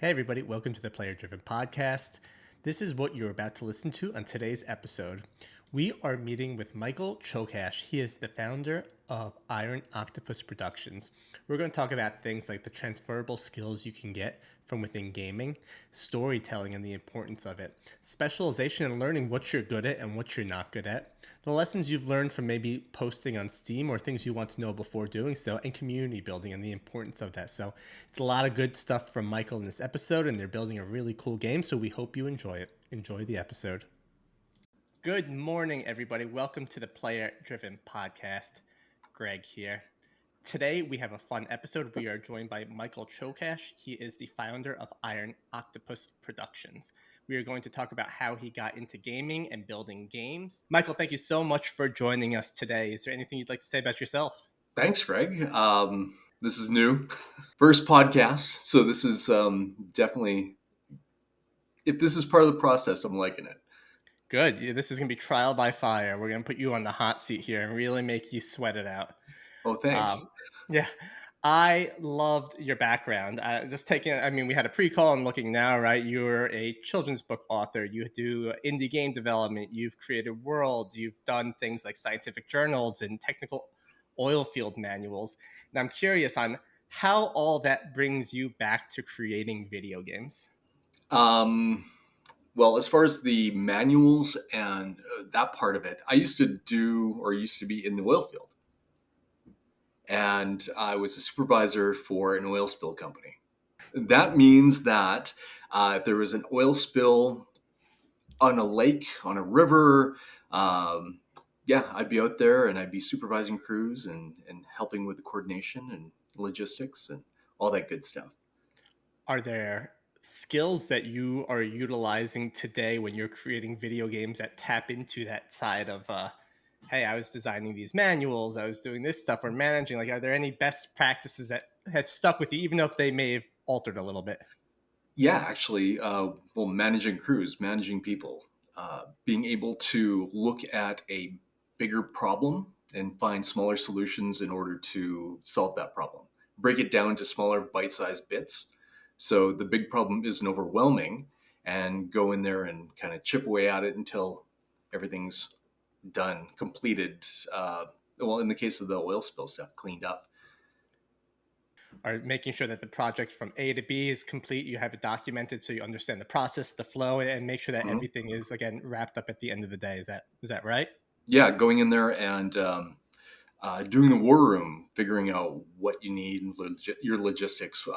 Hey, everybody, welcome to the Player Driven Podcast. This is what you're about to listen to on today's episode. We are meeting with Michael Csokas. He is the founder of Iron Octopus Productions. We're going to talk about things like the transferable skills you can get from within gaming, storytelling and the importance of it, specialization and learning what you're good at and what you're not good at, the lessons you've learned from maybe posting on Steam or things you want to know before doing so, and community building and the importance of that. So it's a lot of good stuff from Michael in this episode, and they're building a really cool game, so we hope you enjoy it. Enjoy the episode. Good morning, everybody. Welcome to the Player Driven Podcast. Greg here. Today, we have a fun episode. We are joined by Michael Csokas. He is the founder of Iron Octopus Productions. We are going to talk about how he got into gaming and building games. Michael, thank you so much for joining us today. Is there anything you'd like to say about yourself? Thanks, Greg. This is new. First podcast. So this is definitely, if this is part of the process, I'm liking it. Good. This is going to be trial by fire. We're going to put you on the hot seat here and really make you sweat it out. Oh, thanks. Yeah, I loved your background. We had a pre-call and looking now, right? You're a children's book author. You do indie game development. You've created worlds. You've done things like scientific journals and technical oil field manuals. And I'm curious on how all that brings you back to creating video games. Well, as far as the manuals and that part of it, I used to be in the oil field. And I was a supervisor for an oil spill company. That means that if there was an oil spill on a lake, on a river, I'd be out there and I'd be supervising crews and helping with the coordination and logistics and all that good stuff. Are there skills that you are utilizing today when you're creating video games that tap into that side of, hey, I was designing these manuals, I was doing this stuff, or managing? Like, are there any best practices that have stuck with you, even if they may have altered a little bit? Yeah, actually, managing crews, managing people, being able to look at a bigger problem and find smaller solutions in order to solve that problem. Break it down to smaller bite-sized bits so the big problem isn't overwhelming, and go in there and kind of chip away at it until everything's done, completed. In the case of the oil spill stuff, cleaned up. Or making sure that the project from A to B is complete, you have it documented so you understand the process, the flow, and make sure that Mhm. everything is, again, wrapped up at the end of the day. Is that right? Yeah, going in there and doing the war room, figuring out what you need, your logistics,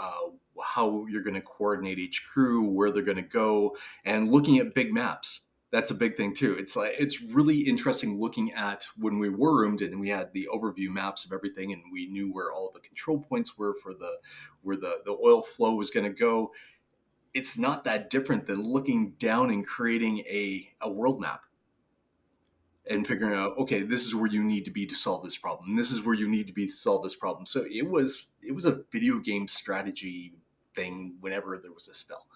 how you're going to coordinate each crew, where they're going to go, and looking at big maps. That's a big thing too. It's really interesting looking at when we war roomed and we had the overview maps of everything, and we knew where all the control points were for where the oil flow was going to go. It's not that different than looking down and creating a world map and figuring out, okay, this is where you need to be to solve this problem. This is where you need to be to solve this problem. So it was a video game strategy thing whenever there was a spell.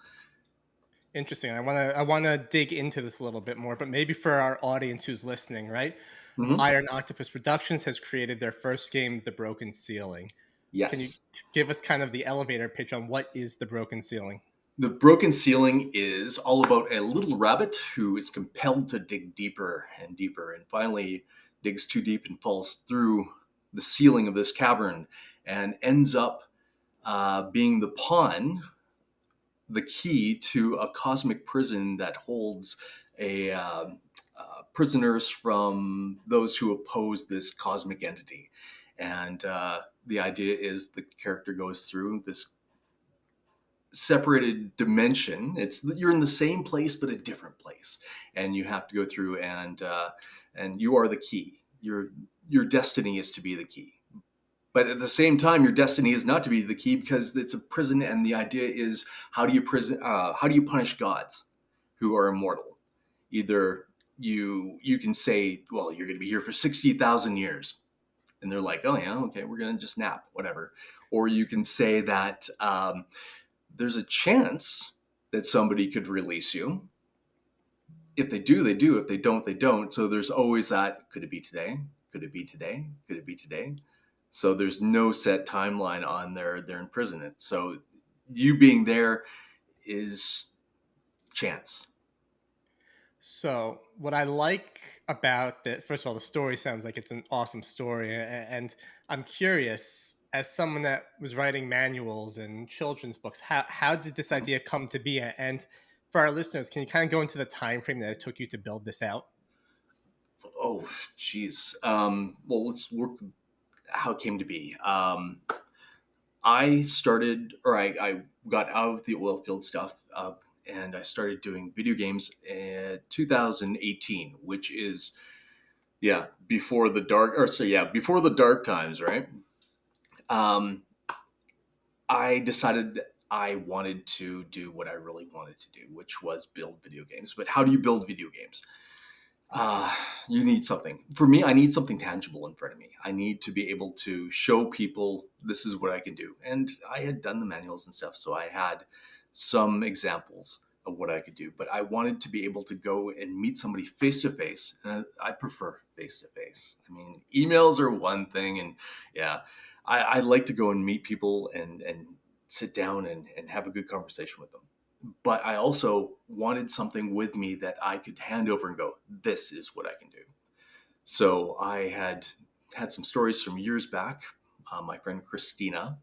Interesting. I want to dig into this a little bit more, but maybe for our audience who's listening, right? Mm-hmm. Iron Octopus Productions has created their first game, The Broken Ceiling. Can you Yes. give us kind of the elevator pitch on what is The Broken Ceiling? The broken ceiling is all about a little rabbit who is compelled to dig deeper and deeper, and finally digs too deep and falls through the ceiling of this cavern and ends up being the pawn, the key to a cosmic prison that holds prisoners from those who oppose this cosmic entity. And the idea is the character goes through this separated dimension. You're in the same place but a different place, and you have to go through and you are the key. Your destiny is to be the key. But at the same time, your destiny is not to be the key because it's a prison, and the idea is how do you punish gods who are immortal? Either you can say, well, you're going to be here for 60,000 years, and they're like, oh yeah, okay, we're going to just nap, whatever. Or you can say that there's a chance that somebody could release you. If they do, they do. If they don't, they don't. So there's always that, could it be today? Could it be today? Could it be today? So there's no set timeline on their imprisonment. So you being there is chance. So, what I like about the first of all, the story sounds like it's an awesome story, and I'm curious, as someone that was writing manuals and children's books, how did this idea come to be? And for our listeners, can you kind of go into the time frame that it took you to build this out? Oh, geez. Well, let's work how it came to be. I started, or I got out of the oil field stuff, and I started doing video games in 2018, which is, yeah, before the dark, or so yeah, before the dark times, right? Um, I decided that I wanted to do what I really wanted to do, which was build video games. But how do you build video games? Uh, you need something. For me, I need something tangible in front of me. I need to be able to show people this is what I can do. And I had done the manuals and stuff, so I had some examples of what I could do. But I wanted to be able to go and meet somebody face to face. And I prefer face to face. I mean, emails are one thing, and yeah, I like to go and meet people and sit down and have a good conversation with them, but I also wanted something with me that I could hand over and go, this is what I can do. So I had some stories from years back. My friend Christina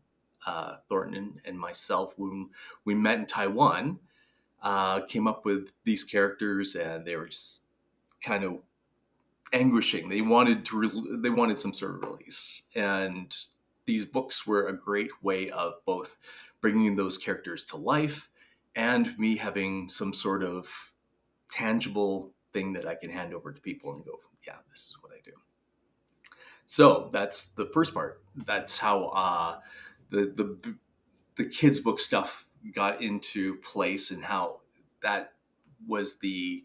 Thornton and myself, when we met in Taiwan, came up with these characters, and they were just kind of anguishing. They wanted some sort of release, and these books were a great way of both bringing those characters to life and me having some sort of tangible thing that I can hand over to people and go, yeah, this is what I do. So that's the first part. That's how the the kids book stuff got into place, and how that was the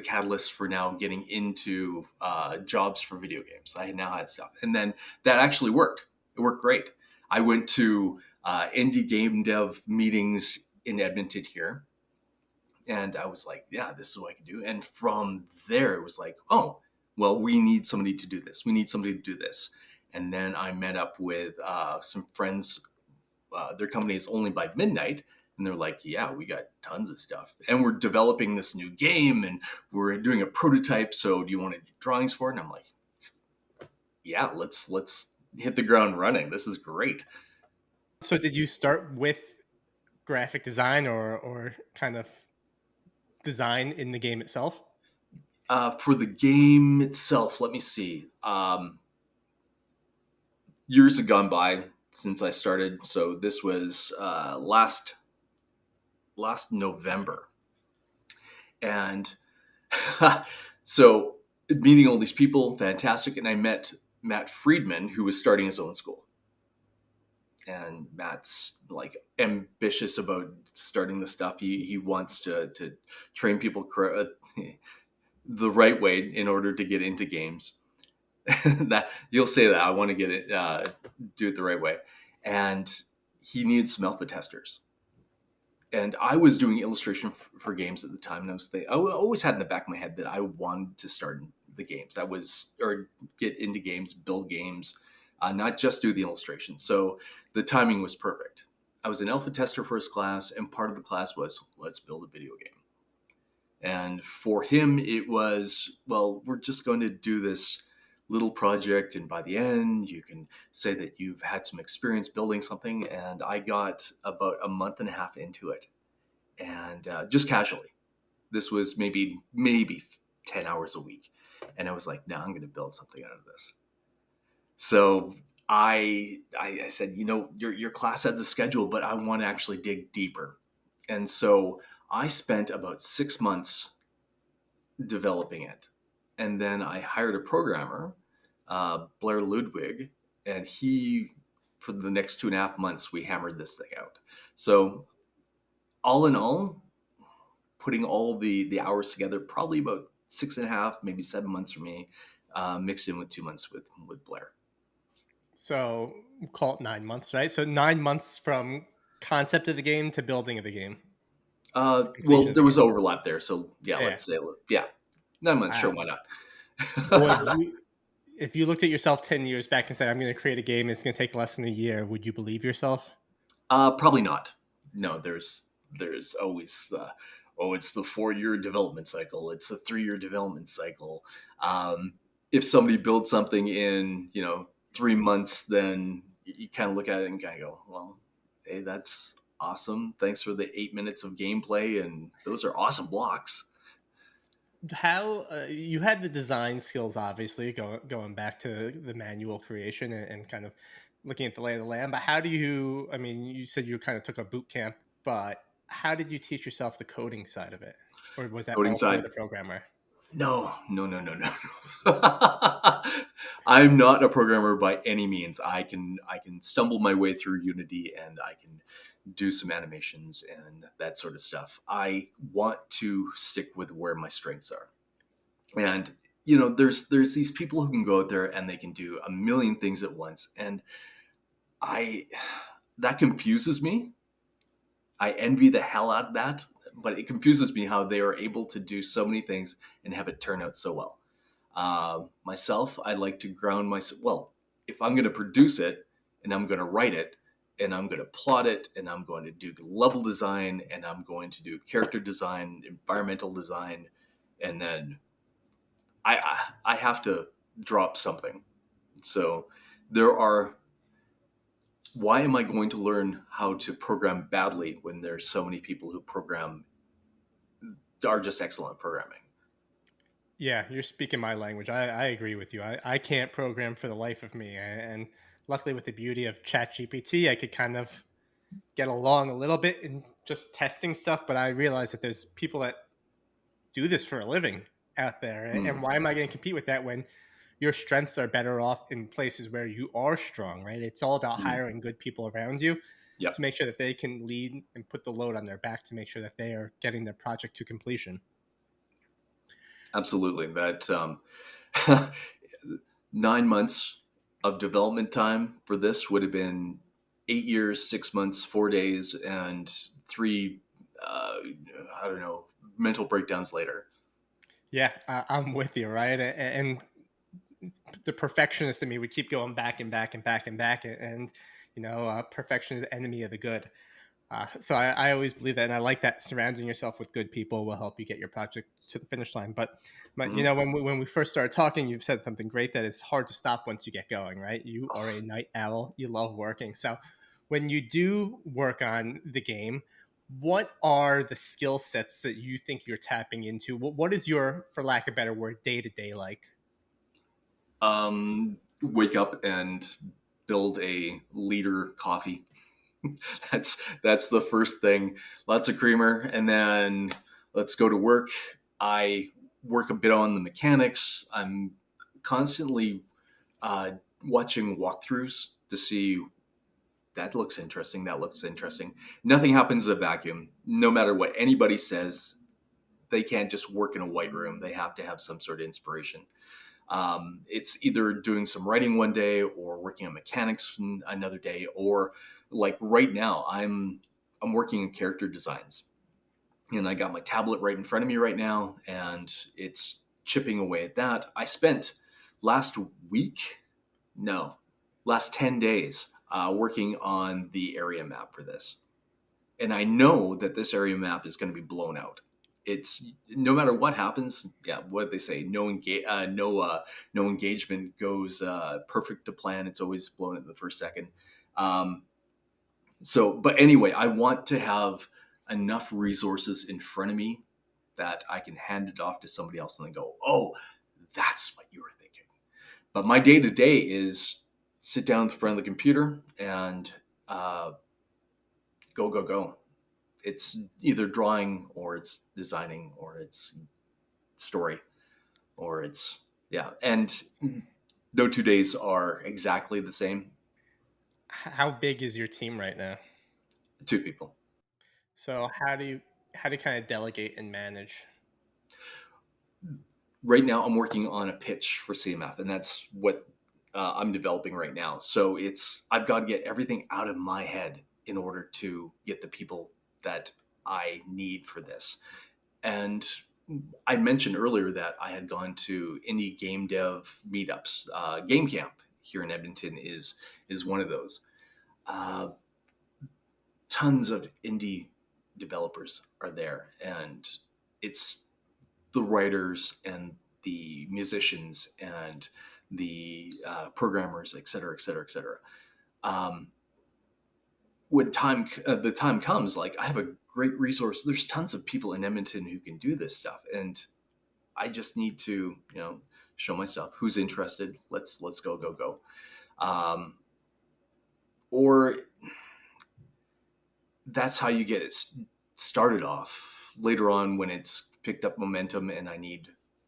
catalyst for now getting into jobs for video games. I now had stuff, and then that actually worked. It worked great. I went to indie game dev meetings in Edmonton here, and I was like, "Yeah, this is what I can do." And from there, it was like, "Oh, well, we need somebody to do this. We need somebody to do this." And then I met up with some friends. Their company is Only by Midnight, and they're like, yeah, we got tons of stuff, and we're developing this new game, and we're doing a prototype, so do you want to do drawings for it? And I'm like, yeah, let's hit the ground running. This is great. So, did you start with graphic design or kind of design in the game itself? For the game itself, let me see. Years have gone by since I started, so this was last November, and so meeting all these people, fantastic. And I met Matt Friedman, who was starting his own school. And Matt's like ambitious about starting the stuff. He wants to train people the right way in order to get into games. That you'll say that I want to get it, do it the right way, and he needs some alpha testers. And I was doing illustration for games at the time, and I always had in the back of my head that I wanted to start the games. That was, or get into games, build games, not just do the illustration. So the timing was perfect. I was an alpha tester for his class, and part of the class was let's build a video game. And for him, it was, well, we're just going to do this little project, and by the end, you can say that you've had some experience building something. And I got about a month and a half into it, and just casually. This was maybe 10 hours a week, and I was like, "No, I'm going to build something out of this." So I said, your class had the schedule, but I want to actually dig deeper, and so I spent about 6 months developing it. And then I hired a programmer, Blair Ludwig, and for the next 2.5 months, we hammered this thing out. So, all in all, putting all the hours together, probably about 6.5, maybe 7 months for me, mixed in with 2 months with Blair. So, we'll call it 9 months, right? So, 9 months from concept of the game to building of the game, completion Well, of the there was game. overlap there, so yeah, Yeah. let's say, yeah, 9 months, sure, Wow. why Well, not? if you looked at yourself 10 years back and said, "I'm going to create a game, it's going to take less than a year," would you believe yourself? Probably not. No, there's there's always oh, it's the 4 year development cycle, it's the 3 year development cycle. Um, if somebody builds something in 3 months, then you kind of look at it and kind of go, well, hey, that's awesome. Thanks for the 8 minutes of gameplay, and those are awesome blocks. How you had the design skills, obviously, going back to the manual creation and kind of looking at the lay of the land. But how do you? I mean, you said you kind of took a boot camp, but how did you teach yourself the coding side of it, or was that Coding all through side, the programmer? no, no, no, no, no. I'm not a programmer by any means. I can stumble my way through Unity, and I can do some animations and that sort of stuff. I want to stick with where my strengths are. And there's these people who can go out there and they can do a million things at once, and I that confuses me. I envy the hell out of that, but it confuses me how they are able to do so many things and have it turn out so well. Myself, I like to ground myself. Well, if I'm going to produce it and I'm going to write it and I'm going to plot it and I'm going to do level design and I'm going to do character design, environmental design, and then I have to drop something. So there are. Why am I going to learn how to program badly when there's so many people who program are just excellent at programming? Yeah, you're speaking my language. I agree with you. I can't program for the life of me, and luckily, with the beauty of ChatGPT, I could kind of get along a little bit in just testing stuff. But I realize that there's people that do this for a living out there. And Mm, why am I going to compete with that when your strengths are better off in places where you are strong, right? It's all about mm, hiring good people around you to yep, make sure that they can lead and put the load on their back to make sure that they are getting their project to completion. absolutely. That 9 months of development time for this would have been 8 years, 6 months, 4 days, and three, I don't know, mental breakdowns later. Yeah, I'm with you, right? And the perfectionist in me would keep going back and back and back and back. And perfection is the enemy of the good. So I always believe that, and I like that surrounding yourself with good people will help you get your project to the finish line. But Mhm. when we first started talking, you've said something great that it's hard to stop once you get going. Right? You are a night owl. You love working. So when you do work on the game, what are the skill sets that you think you're tapping into? What is your, for lack of a better word, day to day like? Wake up and build a liter coffee. That's the first thing. Lots of creamer, and then let's go to work. I work a bit on the mechanics. I'm constantly uh, watching walkthroughs to see that looks interesting. That looks interesting. Nothing happens in a vacuum. No matter what anybody says, they can't just work in a white room. They have to have some sort of inspiration. It's either doing some writing one day or working on mechanics another day, or like right now, I'm working on character designs, and I got my tablet right in front of me right now, and it's chipping away at that. I spent last week, no, last 10 days working on the area map for this, and I know that this area map is going to be blown out. It's no matter what happens. Yeah, what they say, no engagement goes perfect to plan. It's always blown at the first second. Um, but anyway, I want to have enough resources in front of me that I can hand it off to somebody else and then go, oh, that's what you were thinking. But my day to day is sit down in front of the computer and uh, go, go, go. It's either drawing or it's designing or it's story or it's yeah, and no 2 days are exactly the same. How big is your team right now? Two people. So how do you kind of delegate and manage? Right now I'm working on a pitch for CMF, and that's what I'm developing right now. So it's I've got to get everything out of my head in order to get the people that I need for this. And I mentioned earlier that I had gone to indie game dev meetups. Game Camp here in Edmonton is one of those. Uh, Tons of indie developers are there, and it's the writers and the musicians and the programmers, et cetera, et cetera, et cetera. Um, when the time comes, like I have a great resource. There's tons of people in Edmonton who can do this stuff, and I just need to, show my stuff. Who's interested? Let's go. Um, or that's how you get it started off. Later on, when it's picked up momentum, and I need,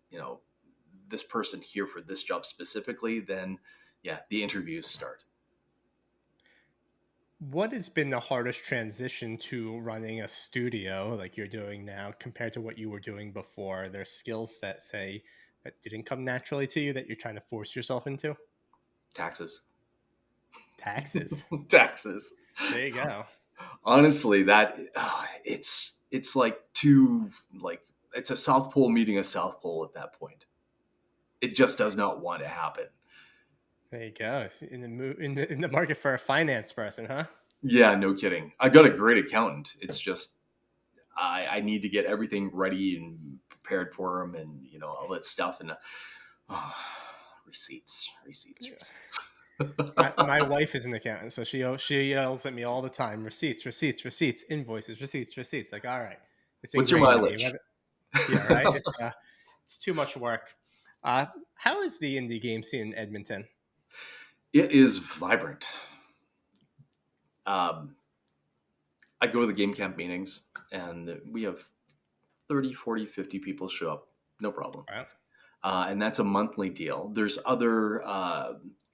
you know, this person here for this job specifically, then yeah, the interviews start. What has been the hardest transition to running a studio like you're doing now compared to what you were doing before? Are there skills that say that didn't come naturally to you that you're trying to force yourself into? Taxes. Taxes. Taxes. There you go. Honestly, that it's like two, like it's a South Pole meeting a South Pole at that point. It just does not want to happen. There you go. In the market for a finance person, huh? Yeah, no kidding. I got a great accountant. It's just I need to get everything ready and prepared for him, and all that stuff, and oh, receipts. My wife is an accountant, so she yells at me all the time: receipts, receipts, receipts, invoices, receipts, receipts. Like, all right, it's What's your ingrained in me. mileage? Yeah, right. It's too much work. Uh, how is the indie game scene in Edmonton? It is vibrant. Um, I go to the game camp meetings, and we have 30, 40, 50 people show up. No problem. Wow. And that's a monthly deal. There's other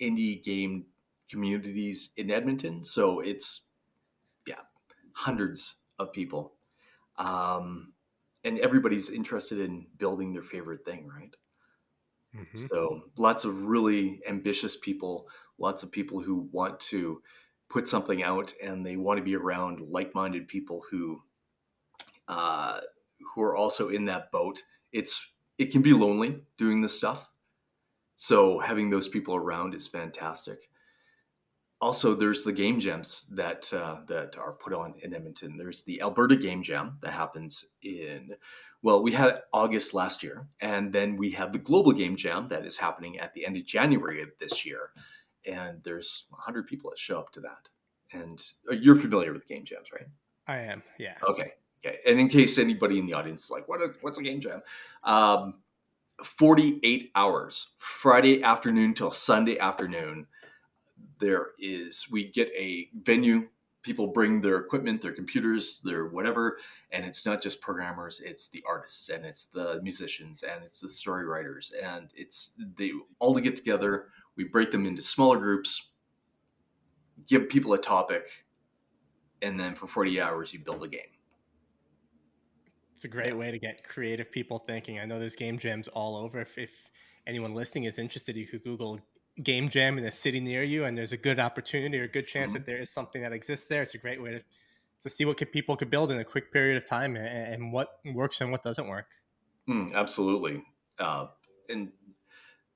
indie game communities in Edmonton. So it's, yeah, hundreds of people. Um, and everybody's interested in building their favorite thing, right? Hmm. So lots of really ambitious people, lots of people who want to put something out, and they want to be around like-minded people uh, who are also in that boat. It can be lonely doing this stuff, so having those people around is fantastic. Also, there's the game jams that are put on in Edmonton. There's the Alberta Game Jam that happens we had August last year, and then we have the Global Game Jam that is happening at the end of January of this year. And there's 100 people that show up to that. And you're familiar with game jams, right? I am. Yeah. Okay. Okay. And in case anybody in the audience is like, what's a game jam? Um, 48 hours, Friday afternoon till Sunday afternoon. We get a venue. People bring their equipment, their computers, their whatever, and it's not just programmers. It's the artists, and it's the musicians, and it's the story writers, and they all to get together. We break them into smaller groups, give people a topic, and then for 40 hours you build a game. It's a Yeah. great way to get creative people thinking. I know there's game jams all over. If anyone listening is interested, you could Google game jam in a city near you, and there's a good opportunity or a good chance that Mhm. there is something that exists there. It's a great way to see what people could build in a quick period of time and what works and what doesn't work. Absolutely. Uh, and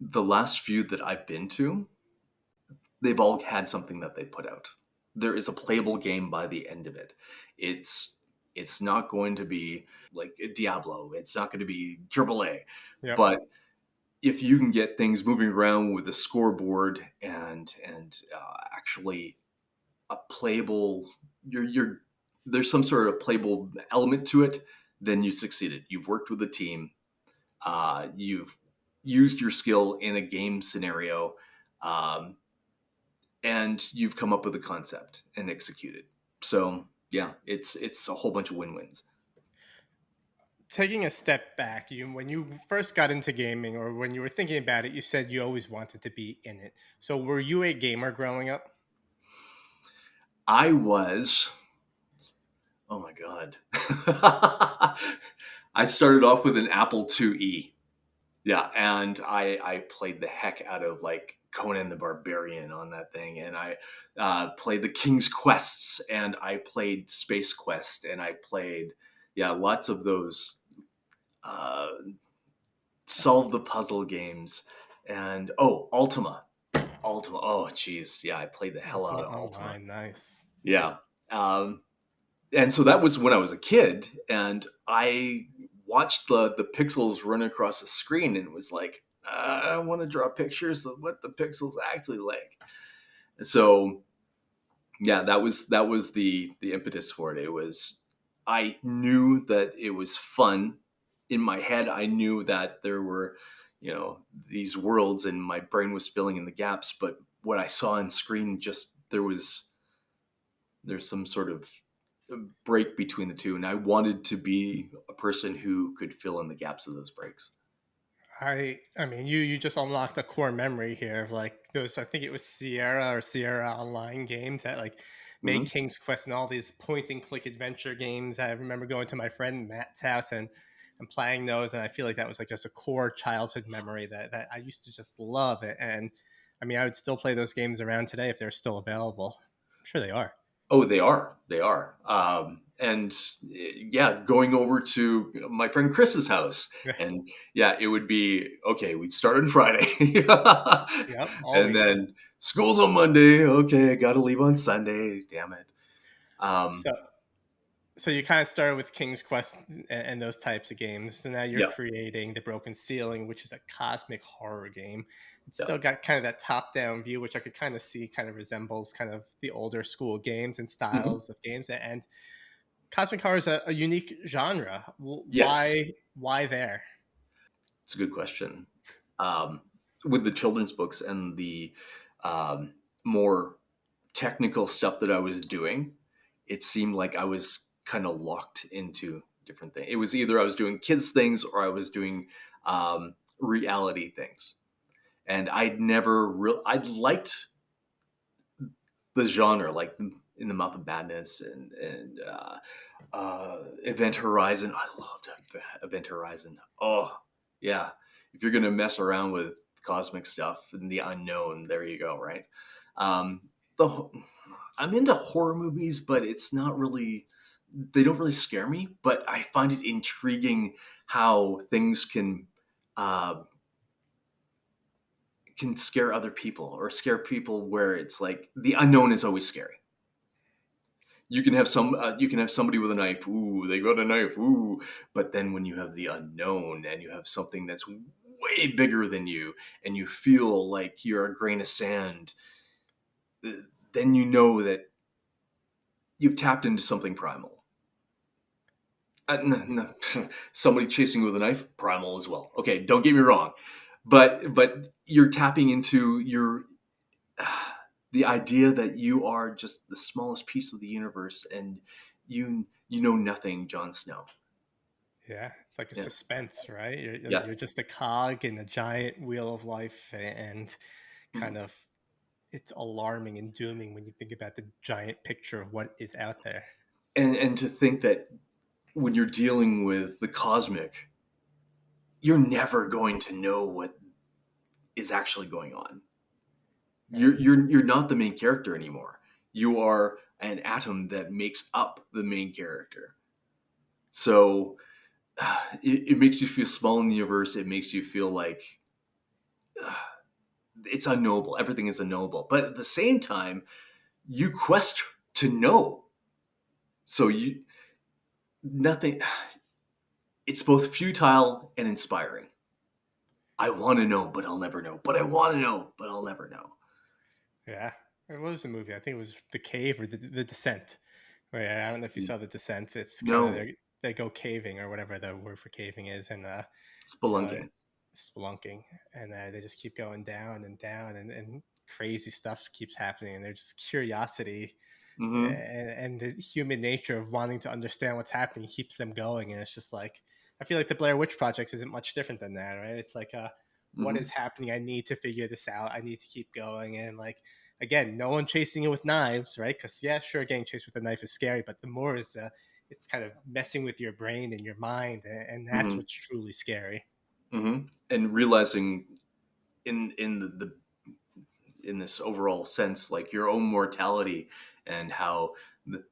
the last few that I've been to, they've all had something that they put out. There is a playable game by the end of it. It's it's not going to be like Diablo. It's not going to be AAA. Yep. But if you can get things moving around with a scoreboard and actually a playable, you're there's some sort of playable element to it, then you succeeded. You've worked with a team. You've used your skill in a game scenario. Um, and you've come up with a concept and executed. So yeah, it's a whole bunch of win-wins. Taking a step back, when you first got into gaming or when you were thinking about it, you said you always wanted to be in it. So were you a gamer growing up? I was, oh my god, I started off with an Apple IIe. Yeah, and I played the heck out of like Conan the Barbarian on that thing, and I played the King's Quests, and I played Space Quest, and I played lots of those uh, solve the puzzle games, and Ultima. Oh, geez, yeah, I played the hell out Ultima of Ultima. Online, nice. Yeah, um, And so that was when I was a kid, and I watched the pixels run across the screen, and it was like, I want to draw pictures of what the pixels actually like. So yeah, that was the impetus for it. It was, I knew that it was fun. In my head, I knew that there were, these worlds, and my brain was filling in the gaps. But what I saw on screen, just there's some sort of break between the two, and I wanted to be a person who could fill in the gaps of those breaks. I mean, you just unlocked a core memory here of like those. I think it was Sierra or Sierra Online games that like made Hmm. King's Quest and all these point and click adventure games. I remember going to my friend Matt's house and playing those, and I feel like that was like just a core childhood memory that I used to just love it. And I mean, I would still play those games around today if they're still available. I'm sure they are. Oh, they are. They are. And yeah, going over to my friend Chris's house, and yeah, it would be okay. We'd start on Friday, Yep, all and week. then school's on Monday. Okay, got to leave on Sunday. Damn it. Um, So so you kind of started with King's Quest and those types of games. So now you're yeah, creating the Broken Ceiling, which is a cosmic horror game. It's yeah. still got kind of that top-down view, which I could kind of see kind of resembles kind of the older school games and Hmm. styles of games. And cosmic horror is a unique genre. Yes, Why there? it's a good question. Um, with the children's books and the more technical stuff that I was doing, it seemed like I was kind of locked into different things. It was either I was doing kids things or I was doing reality things. And I'd liked the genre, like In the Mouth of Madness and Event Horizon. I loved Event Horizon. Oh, yeah. If you're going to mess around with cosmic stuff and the unknown, there you go, right? Um, the I'm into horror movies, but it's not really, they don't really scare me, but I find it intriguing how things uh, can scare other people or scare people where it's like the unknown is always scary. You can have somebody with a knife. Ooh, they got a knife. Ooh, but then when you have the unknown and you have something that's way bigger than you, and you feel like you're a grain of sand, uh, then you know that you've tapped into something primal. Somebody chasing with a knife, primal as well. Okay, don't get me wrong, but you're tapping into your the idea that you are just the smallest piece of the universe, and you know nothing, Jon Snow. Yeah, it's like a Yeah, suspense, right? yeah. You're just a cog in a giant wheel of life, and Mm. kind of it's alarming and dooming when you think about the giant picture of what is out there. And to think that when you're dealing with the cosmic, you're never going to know what is actually going on. Yeah, You're not the main character anymore. You are an atom that makes up the main character. So it makes you feel small in the universe. It makes you feel like uh, it's unknowable. Everything is unknowable. But at the same time, you quest to know. So you nothing. It's both futile and inspiring. I want to know, but I'll never know. But I want to know, but I'll never know. yeah. What was the movie? I think it was The Cave or The Descent. Wait, I don't know if you saw The Descent. It's kind of No, they go caving or whatever the word for caving is, and you know, spelunking. spelunking, and they just keep going down and down, and crazy stuff keeps happening, and they're just curiosity Mm-hmm. and the human nature of wanting to understand what's happening keeps them going. And it's just like I feel like the Blair Witch Project isn't much different than that, right? It's like what Mm-hmm. is happening? I need to figure this out. I need to keep going. And like again, no one chasing it with knives, right? Because yeah, sure, getting chased with a knife is scary, but the more is it's kind of messing with your brain and your mind, and that's Mm-hmm. what's truly scary. Mm-hmm. And realizing in in this overall sense, like your own mortality, and how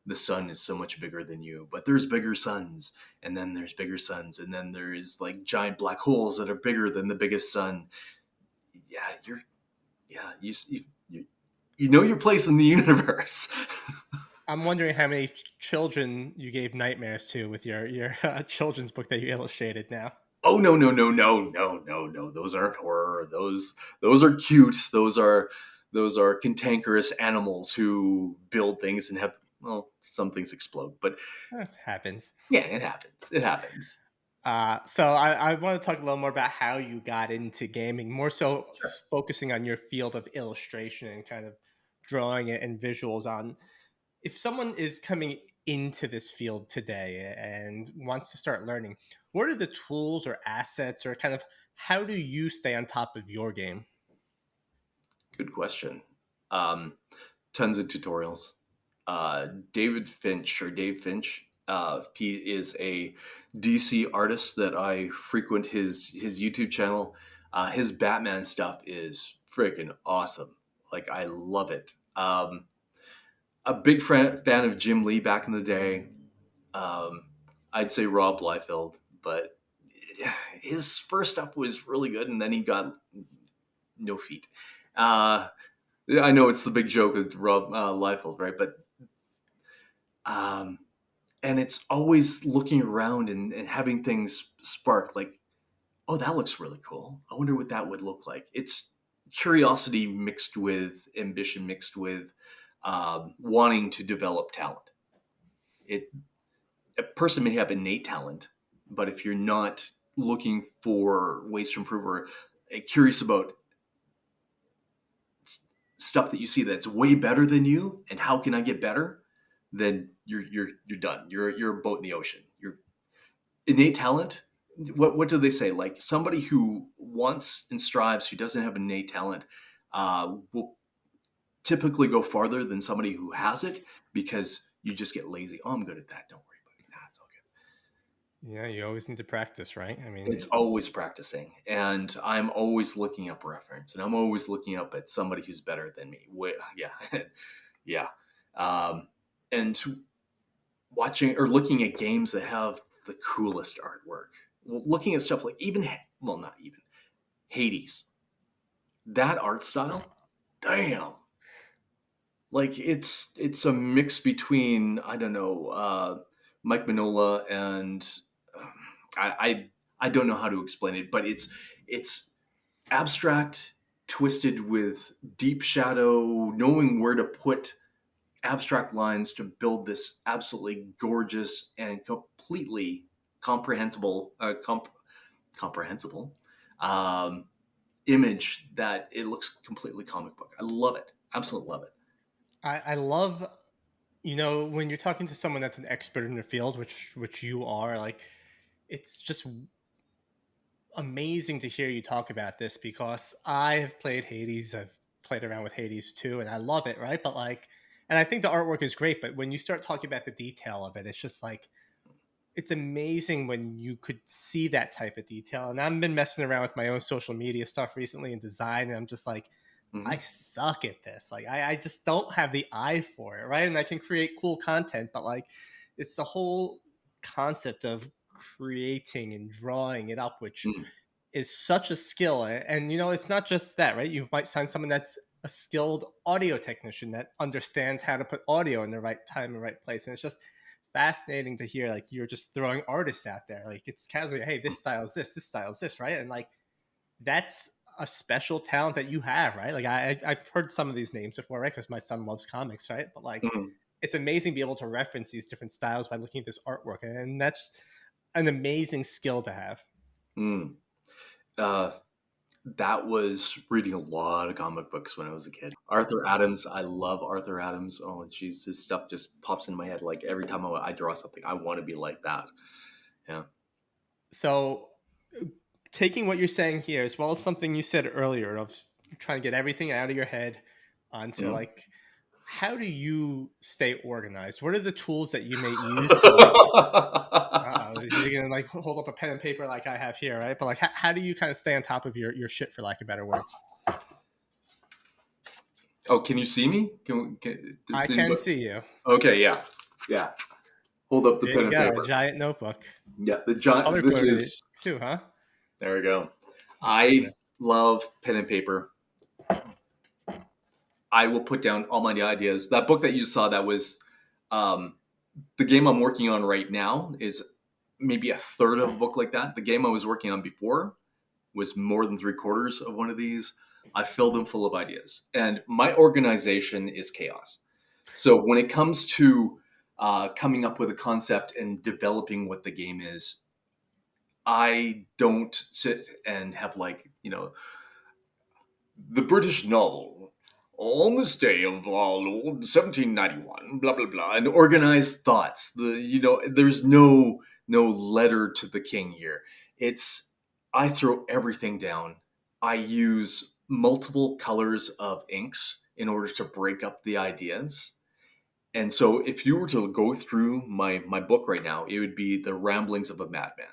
the sun is so much bigger than you, but there's bigger suns, and then there's bigger suns, and then there is like giant black holes that are bigger than the biggest sun. Yeah, you know your place in the universe. I'm wondering how many children you gave nightmares to with your children's book that you illustrated now. Oh no no no no no no no! Those aren't horror. Those are cute. Those are cantankerous animals who build things and have, well, some things explode. But That happens. yeah, it happens. It happens. So I want to talk a little more about how you got into gaming, more so Sure. focusing on your field of illustration and kind of drawing it and visuals on. If someone is coming into this field today and wants to start learning, what are the tools or assets or kind of how do you stay on top of your game? Good question. Um, Tons of tutorials. David Finch or Dave Finch. He is a DC artist that I frequent his YouTube channel. His Batman stuff is freaking awesome. Like, I love it. A big fan of Jim Lee back in the day. Um, I'd say Rob Liefeld, but his first stuff was really good, and then he got no feet. Uh, I know it's the big joke with Rob Liefeld, right? But um, and it's always looking around and having things spark. Like, oh, that looks really cool. I wonder what that would look like. It's curiosity mixed with ambition, mixed with wanting to develop talent. It A person may have innate talent, but if you're not looking for ways to improve or curious about stuff that you see that's way better than you and how can I get better, then you're done. You're a boat in the ocean. You're innate talent. What do they say? Like, somebody who wants and strives, who doesn't have innate talent, will typically go farther than somebody who has it, because you just get lazy. Oh, I'm good at that. Don't worry about it. Nah, it's all Yeah, you always need to practice, right? I good. mean, It's always practicing, and I'm always looking up reference, and I'm always looking up at somebody who's better than me. Yeah, yeah. Um, and watching or looking at games that have the coolest artwork. Looking at stuff like, even, well, not even Hades. That art style, damn. Like, it's a mix between, I don't know, Mike Minola and um, I don't know how to explain it, but it's abstract twisted with deep shadow, knowing where to put abstract lines to build this absolutely gorgeous and completely comprehensible comprehensible um, image that it looks completely comic book. I love it. Absolutely love it. I love, when you're talking to someone that's an expert in their field, which you are, like, it's just amazing to hear you talk about this because I have played Hades. I've played around with Hades too, and I love it, right? But like, and I think the artwork is great, but when you start talking about the detail of it, it's just like it's amazing when you could see that type of detail. And I've been messing around with my own social media stuff recently in design, and I'm just like, I Hmm. suck at this. Like, I just don't have the eye for it, right? And I can create cool content, but like, it's the whole concept of creating and drawing it up, which Mm. is such a skill. And it's not just that, right? You might find someone that's a skilled audio technician that understands how to put audio in the right time and right place. And it's just fascinating to hear like you're just throwing artists out there. Like it's casually, hey, this style is this style is this, right? And like that's a special talent that you have, right? Like I've heard some of these names before, right? Because my son loves comics, right? But like Mm. it's amazing to be able to reference these different styles by looking at this artwork. And that's an amazing skill to have. Mm. Uh, that was reading a lot of comic books when I was a kid. Arthur Adams, I love Arthur Adams. Oh, jeez, his stuff just pops into my head. Like, every time I draw something, I want to be like that. Yeah. So, taking what you're saying here, as well as something you said earlier of trying to get everything out of your head onto Mhm. like, how do you stay organized? What are the tools that you may use to like, you're gonna like hold up a pen and paper like I have here, right? But like, how do you kind of stay on top of your shit, for lack of better words? Oh, can you see me? I Does can anybody? see you. Okay, yeah, yeah. Hold up the There pen you and go, a paper. giant notebook, Yeah, the giant. color This coded is. too, huh? There we go. Oh my I goodness. love pen and paper. I will put down all my ideas. That book that you saw, that was Um, the game I'm working on right now is maybe a third of a book like that. The game I was working on before was more than three quarters of one of these. I filled them full of ideas, and my organization is chaos. So when it comes to coming up with a concept and developing what the game is, I don't sit and have like the British novel on this day of Lord 1791, blah blah blah, and organized thoughts. There's no letter to the king here. It's I throw everything down. I use multiple colors of inks in order to break up the ideas. And so, if you were to go through my book right now, it would be the ramblings of a madman.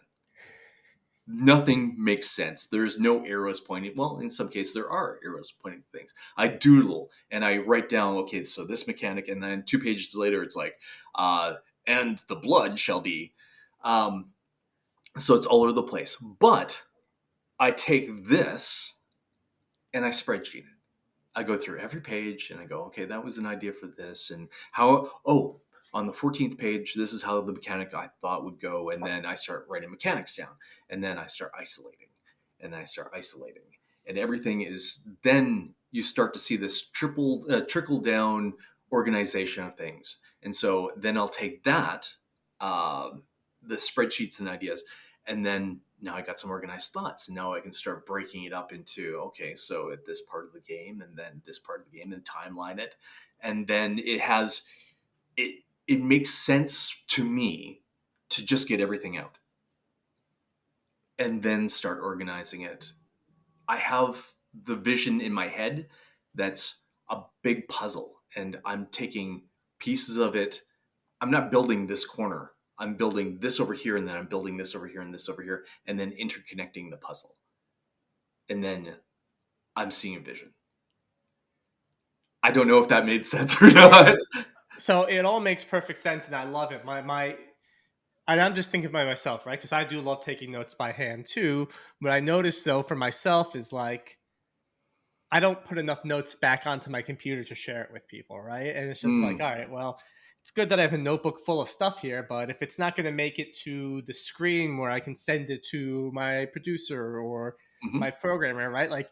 Nothing makes sense. There's no arrows pointing. Well, in some cases, there are arrows pointing to things. I doodle and I write down, okay, so this mechanic, and then 2 pages later, it's like, uh, and the blood shall be. Um, so it's all over the place. But I take this and I spreadsheet it. I go through every page and I go, okay, that was an idea for this, and on the 14th page, this is how the mechanic I thought would go, and then I start writing mechanics down, and then I start isolating, and I start isolating, and everything is then you start to see this trickle down organization of things, and so then I'll take that, the spreadsheets and ideas, and then now I got some organized thoughts, and now I can start breaking it up into, okay, so at this part of the game, and then this part of the game, and timeline it, and then it makes sense to me to just get everything out and then start organizing it. I have the vision in my head that's a big puzzle, and I'm taking pieces of it. I'm not building this corner. I'm building this over here, and then I'm building this over here and this over here, and then interconnecting the puzzle. And then I'm seeing a vision. I don't know if that made sense or not. So it all makes perfect sense, and I love it. And I'm just thinking by myself, right? Because I do love taking notes by hand too. What I noticed though for myself is like I don't put enough notes back onto my computer to share it with people, right? And it's just like, Mm, all right, well, it's good that I have a notebook full of stuff here, but if it's not going to make it to the screen where I can send it to my producer or my mhm. programmer, right? Like,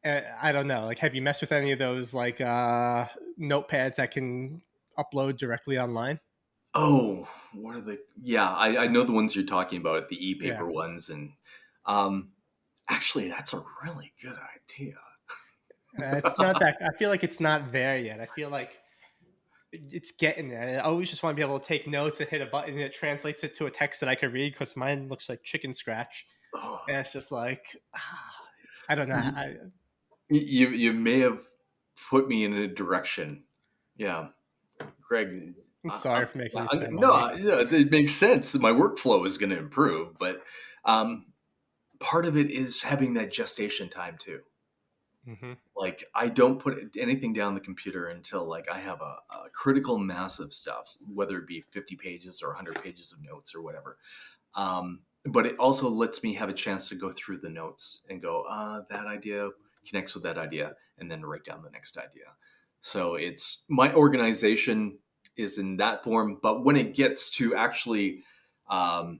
I don't know. Like, have you messed with any of those like notepads that can upload directly online? Oh, what are the? Yeah, I know the ones you're talking about, the Yeah. e-paper ones, and um, actually, that's a really good idea. It's not that. I feel like it's not there yet. I feel like it's getting there. I always just want to be able to take notes and hit a button and it translates it to a text that I could read because mine looks like chicken scratch. Oh, And it's just like, I don't know. you, you may have put me in a direction. Yeah, Greg. I'm I, sorry I'm, for making you I, spend no, money. yeah, it makes sense. My workflow is going to improve, but um, part of it is having that gestation time too. Hmm. Like I don't put anything down the computer until like I have a critical mass of stuff, whether it be 50 pages or 100 pages of notes or whatever. But it also lets me have a chance to go through the notes and go, that idea connects with that idea, and then write down the next idea. So it's my organization is in that form. But when it gets to actually um,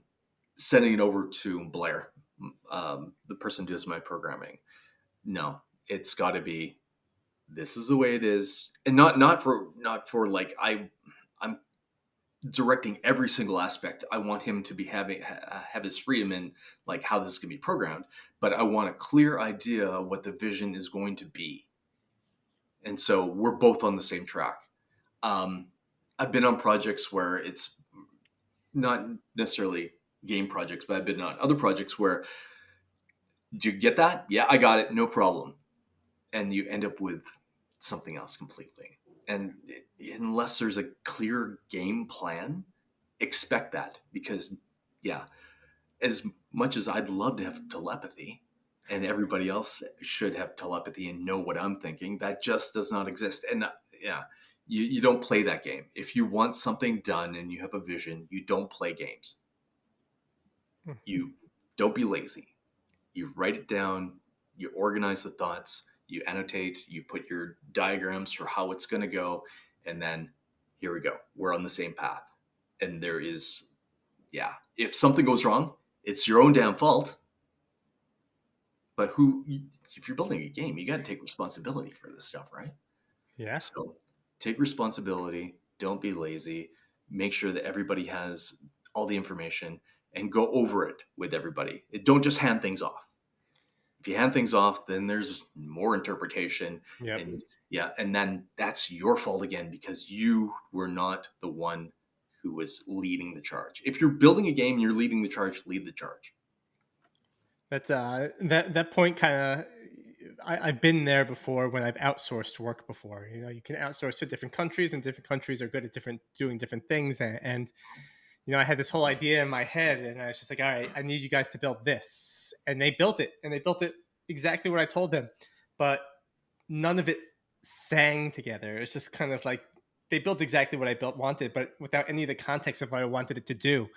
sending it over to Blair, the person who does my programming, no, it's got to be this is the way it is, and not for like I'm directing every single aspect. I want him to be have his freedom in like how this is going to be programmed, but I want a clear idea of what the vision is going to be, and so we're both on the same track. Um, I've been on projects where it's not necessarily game projects, but I've been on other projects where, do you get that? Yeah, I got it, no problem, and you end up with something else completely. And unless there's a clear game plan, expect that because, yeah, as much as I'd love to have telepathy and everybody else should have telepathy and know what I'm thinking, that just does not exist. And yeah, you don't play that game. If you want something done and you have a vision, you don't play games. You don't be lazy. You write it down, you organize the thoughts, you annotate, you put your diagrams for how it's going to go, and then Here we go. We're on the same path. And there is, yeah, if something goes wrong, it's your own damn fault. But if you're building a game, you got to take responsibility for this stuff, right? Yeah. So take responsibility. Don't be lazy. Make sure that everybody has all the information and go over it with everybody. Don't just hand things off. If you hand things off, then there's more interpretation, Yep. and yeah, and then that's your fault again because you were not the one who was leading the charge. If you're building a game and you're leading the charge, lead the charge. That's that point kind of. I've been there before when I've outsourced work before. You know, you can outsource to different countries, and different countries are good at doing different things. And you know, I had this whole idea in my head, and I was just like, all right, I need you guys to build this, and they built it, and they built it exactly what I told them, but none of it sang together. It's just kind of like they built exactly what I built wanted, but without any of the context of what I wanted it to do,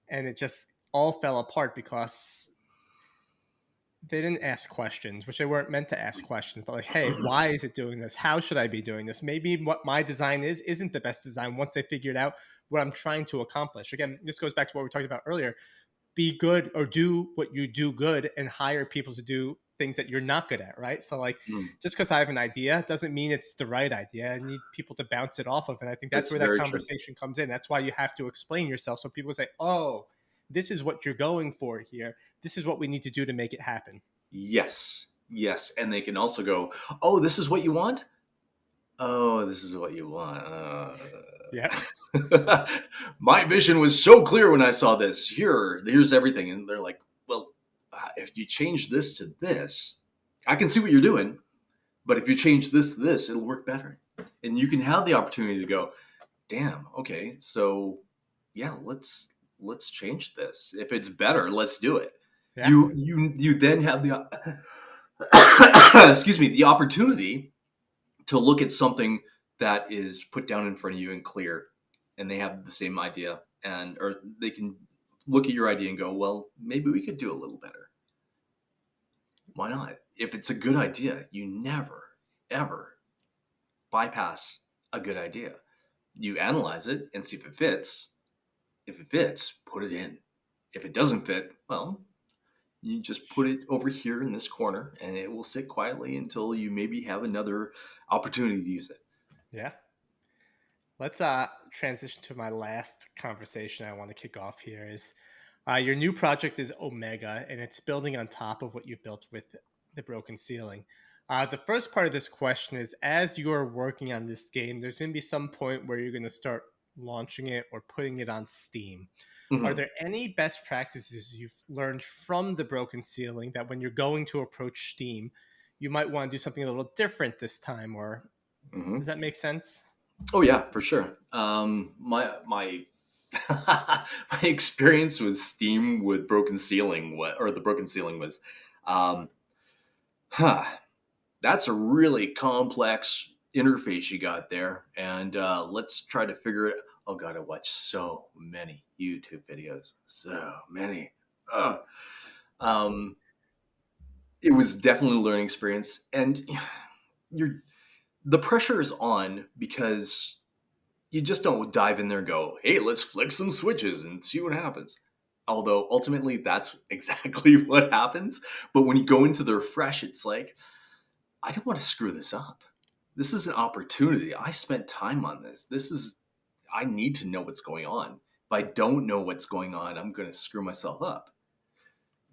and it just all fell apart because they didn't ask questions, which they weren't meant to ask questions, but like, hey, why is it doing this? How should I be doing this? Maybe what my design isn't the best design once they figured out what I'm trying to accomplish. Again, this goes back to what we talked about earlier. Be good or do what you do good and hire people to do things that you're not good at, right? So like Mm, just because I have an idea doesn't mean it's the right idea. I need people to bounce it off of. And I think that's that's where that very true. conversation comes in. That's why you have to explain yourself so people say, oh, this is what you're going for here. This is what we need to do to make it happen. Yes, yes, and they can also go, "Oh, this is what you want. Oh, this is what you want." Yeah. My vision was so clear when I saw this. Here's everything, and they're like, "Well, if you change this to this, I can see what you're doing, but if you change this to this, it'll work better." And you can have the opportunity to go, "Damn, okay, so yeah, let's change this. If it's better, let's do it." Yeah. You then have the excuse me, the opportunity to look at something that is put down in front of you and clear, and they have the same idea, and or they can look at your idea and go, well, maybe we could do a little better. Why not? If it's a good idea, you never ever bypass a good idea. You analyze it and see if it fits. If it fits, put it in. If it doesn't fit, well, you just put it over here in this corner and it will sit quietly until you maybe have another opportunity to use it. Yeah. Let's transition to my last conversation I want to kick off here is your new project is Omega and it's building on top of what you've built with the broken ceiling. The first part of this question is as you're working on this game, there's going to be some point where you're going to start launching it or putting it on Steam. Are Mm-hmm. there any best practices you've learned from the broken ceiling that when you're going to approach Steam, you might want to do something a little different this time? Or does Mm-hmm. that make sense? Oh yeah, for sure. My my experience with Steam with Broken Ceiling, or the Broken Ceiling was, um, huh, that's a really complex interface you got there, and let's try to figure it. Oh god, I watched so many YouTube videos, so many. Ugh. Um, it was definitely a learning experience, and you're the pressure is on because you just don't dive in there and go, hey, let's flick some switches and see what happens. Although ultimately that's exactly what happens. But when you go into the refresh, it's like, I don't want to screw this up. This is an opportunity. I spent time on this. I need to know what's going on. If I don't know what's going on, I'm going to screw myself up.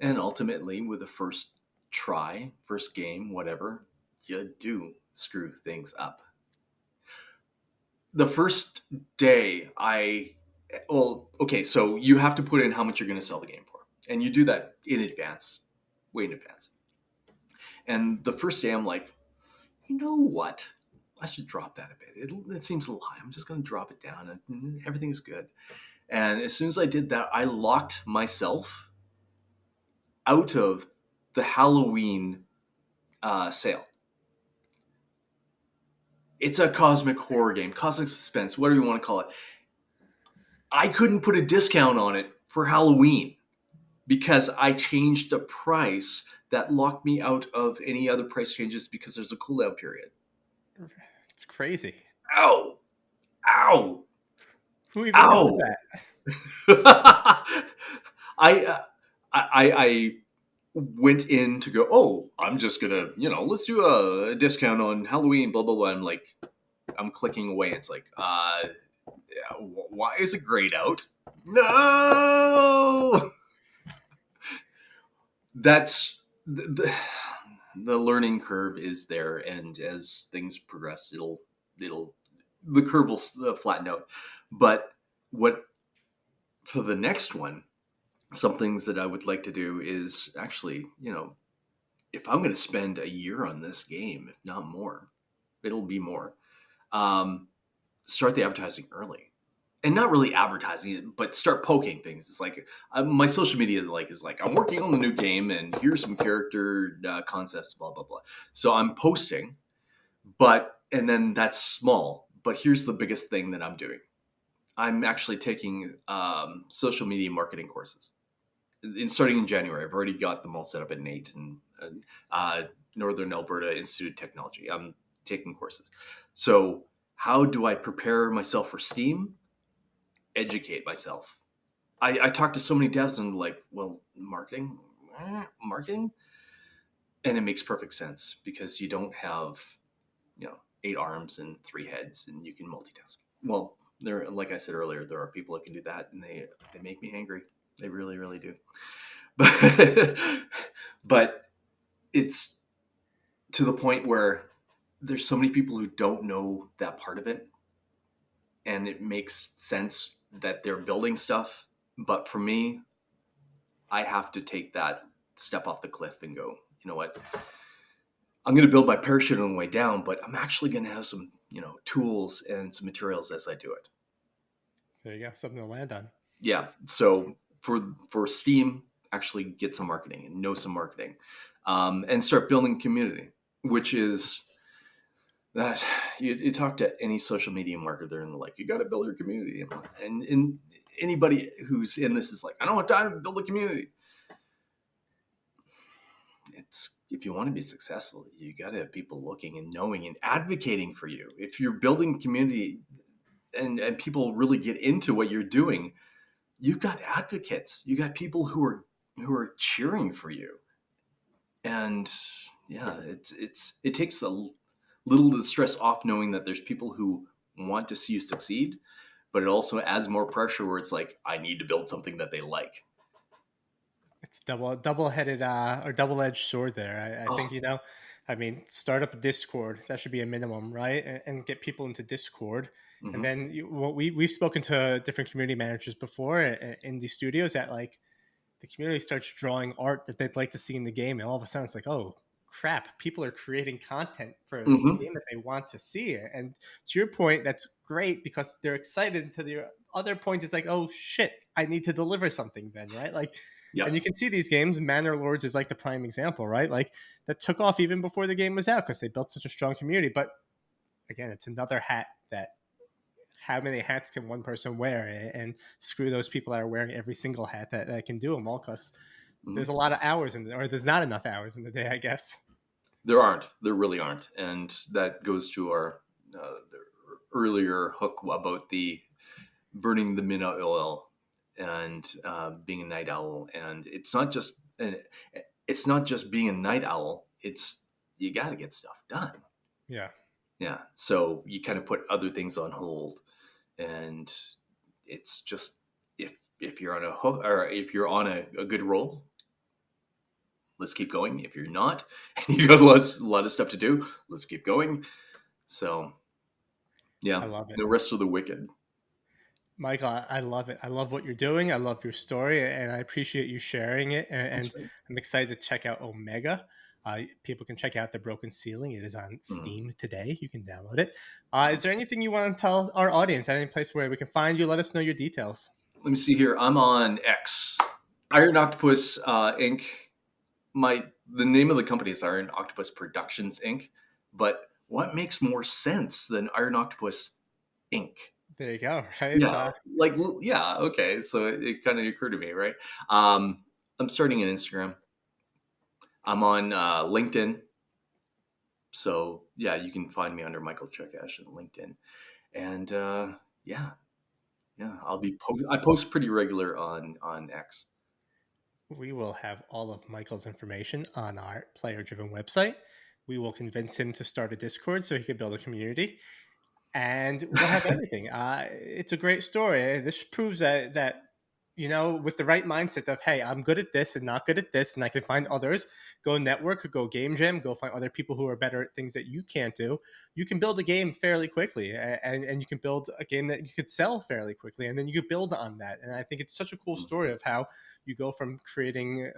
And ultimately, with the first try, first game, whatever, you do screw things up. The first day well, okay, so you have to put in how much you're going to sell the game for, and you do that in advance, way in advance. And the first day I'm like, you know what, I should drop that a bit. It seems a lot. I'm just going to drop it down and everything's good. And as soon as I did that, I locked myself out of the Halloween sale. It's a cosmic horror game, cosmic suspense, whatever you want to call it. I couldn't put a discount on it for Halloween because I changed the price that locked me out of any other price changes because there's a cooldown period. It's crazy. Ow! Ow! Who even does Ow! that? I, uh, I went in to go. Oh, I'm just gonna, let's do a discount on Halloween. Blah blah blah. I'm clicking away. It's like, yeah, why is it grayed out? No, that's the learning curve is there, and as things progress, it'll the curve will flatten out. But what for the next one? Some things that I would like to do is actually, if I'm going to spend a year on this game, if not more, it'll be more. Um, Start the advertising early, and not really advertising it, but start poking things. It's like my social media is like I'm working on the new game, and here's some character concepts, blah blah blah. So I'm posting, and then that's small. But here's the biggest thing that I'm doing. I'm actually taking social media marketing courses starting in January. I've already got them all set up at NATE and uh, Northern Alberta Institute of Technology. I'm taking courses. So, how do I prepare myself for Steam? Educate myself. I talk to so many devs and like, well, marketing, and it makes perfect sense because you don't have, 8 arms and 3 heads, and you can multitask. Well, there, like I said earlier, there are people that can do that, and they make me angry. They really, really do. But but it's to the point where there's so many people who don't know that part of it, and it makes sense that they're building stuff. But for me, I have to take that step off the cliff and go, you know what? I'm going to build my parachute on the way down, but I'm actually going to have some, tools and some materials as I do it. There you go, something to land on. Yeah. So for Steam, actually get some marketing and know some marketing, and start building community, which is that you talk to any social media marketer and they're like, you got to build your community, and anybody who's in this is like, I don't have time to build a community. It's if you want to be successful, you got to have people looking and knowing and advocating for you. If you're building community and people really get into what you're doing, you've got advocates. You got people who are cheering for you, and yeah, it takes a little of the stress off knowing that there's people who want to see you succeed, but it also adds more pressure where it's like I need to build something that they like. It's double headed or double edged sword there. I think Oh, I mean, start up a Discord. That should be a minimum, right? And get people into Discord. And mm-hmm, then what we've spoken to different community managers before in these studios that like the community starts drawing art that they'd like to see in the game, and all of a sudden it's like, oh crap, people are creating content for the mm-hmm, game that they want to see. And to your point, that's great because they're excited. To the other point, is like, oh shit, I need to deliver something then, right? Like, and you yep, can see these games. Manor Lords is like the prime example, right? Like that took off even before the game was out because they built such a strong community. But again, it's another hat that how many hats can one person wear, and screw those people that are wearing every single hat that can do them all because there's mm-hmm. a lot of hours or there's not enough hours in the day, I guess. There really aren't, and that goes to our the earlier hook about the burning the midnight oil and being a night owl. And it's not just being a night owl. It's you got to get stuff done. Yeah, Yeah. So you kind of put other things on hold, and it's just if you're on a hook or if you're on a good roll, let's keep going. If you're not, and you got a lot of stuff to do, let's keep going. So I yeah, love it. no rest of the wicked. Michael, I love it. I love what you're doing. I love your story, and I appreciate you sharing it. And That's right. I'm excited to check out Omega. People can check out The Broken Ceiling. It is on Mm. Steam today. You can download it. Wow. Is there anything you want to tell our audience? Any place where we can find you? Let us know your details. Let me see here. I'm on X. Iron Octopus Inc. The name of the company is Iron Octopus Productions Inc. But what makes more sense than Iron Octopus Inc.? There you go. Right? Yeah, yeah, okay. So it kind of occurred to me, right? I'm starting an Instagram. I'm on LinkedIn. So yeah, you can find me under Michael Csokas on LinkedIn. And yeah, yeah, I post pretty regular on X. We will have all of Michael's information on our player driven website. We will convince him to start a Discord so he could build a community, and we'll have everything. It's a great story. This proves that with the right mindset of, hey, I'm good at this and not good at this, and I can find others. Go network, go game jam, go find other people who are better at things that you can't do. You can build a game fairly quickly, and you can build a game that you could sell fairly quickly, and then you could build on that. And I think it's such a cool story of how you go from creating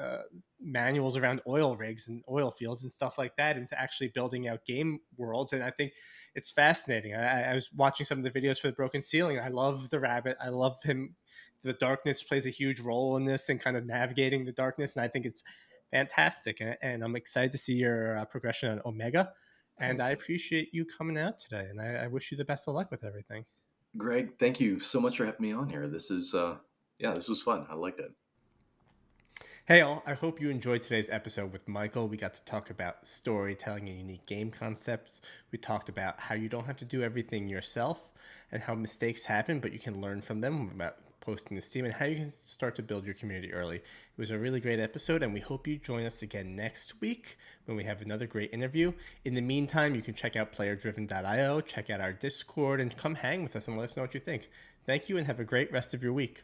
manuals around oil rigs and oil fields and stuff like that into actually building out game worlds. And I think it's fascinating. I was watching some of the videos for the broken ceiling. I love the rabbit. I love him. The darkness plays a huge role in this and kind of navigating the darkness. And I think it's fantastic. And I'm excited to see your progression on Omega. And I Thanks, appreciate you coming out today. And I wish you the best of luck with everything. Greg. Thank you so much for having me on here. This is yeah, this was fun. I liked it. Hey, all, I hope you enjoyed today's episode with Michael. We got to talk about storytelling and unique game concepts. We talked about how you don't have to do everything yourself and how mistakes happen, but you can learn from them, about posting to Steam, and how you can start to build your community early. It was a really great episode, and we hope you join us again next week when we have another great interview. In the meantime, you can check out playerdriven.io, check out our Discord, and come hang with us and let us know what you think. Thank you, and have a great rest of your week.